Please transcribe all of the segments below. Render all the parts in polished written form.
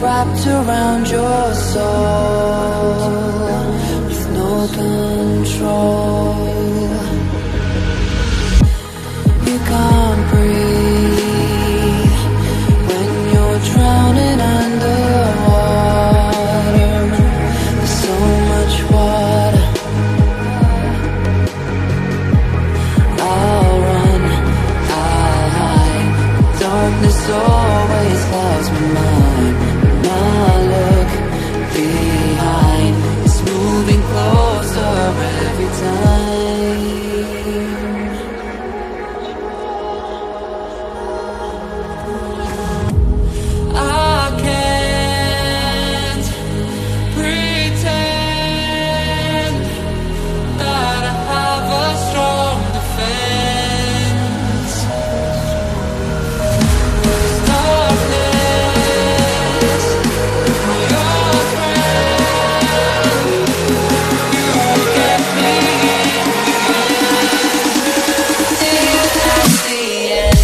wrapped around your soul with no control. You can't breathe when you're drowning underwater. There's so much water. I'll run, I'll hide. Darkness always clouds my mind. Now look behind. It's moving closer every time. I can't pretend that I have a strong defense. Darkness, your friend. You get me till at the end.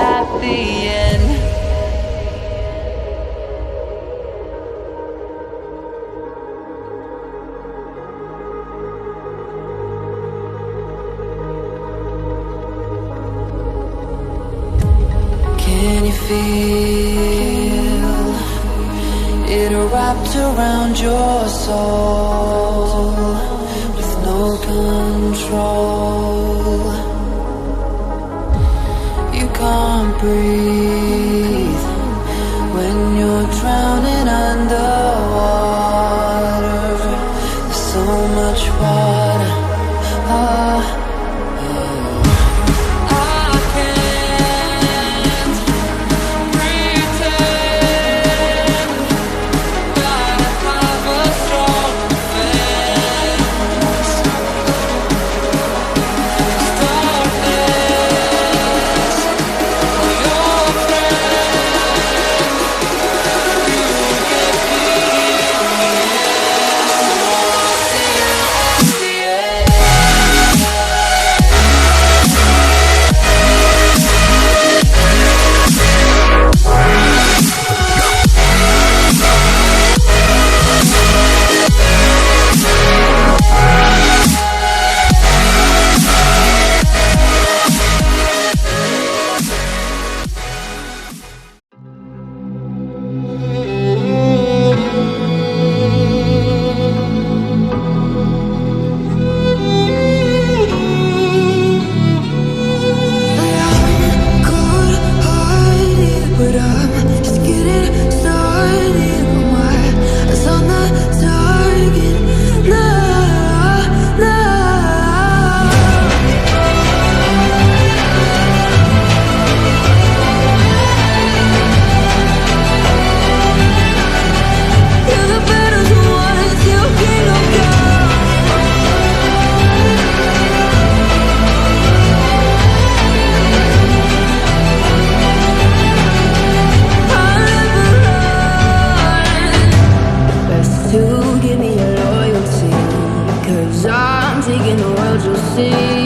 At the end. Can you feel it wrapped around your soul with no control? You can't breathe when you're drowning underwater. There's so much water. I can't pretend that I have a strong defense. Darkness, your friend. You get me till the end. But I'm just getting started. My eyes on the target. No, no. You're the battles won until kingdom come. Best to give me your loyalty, 'cause I'm taking the world you'll see.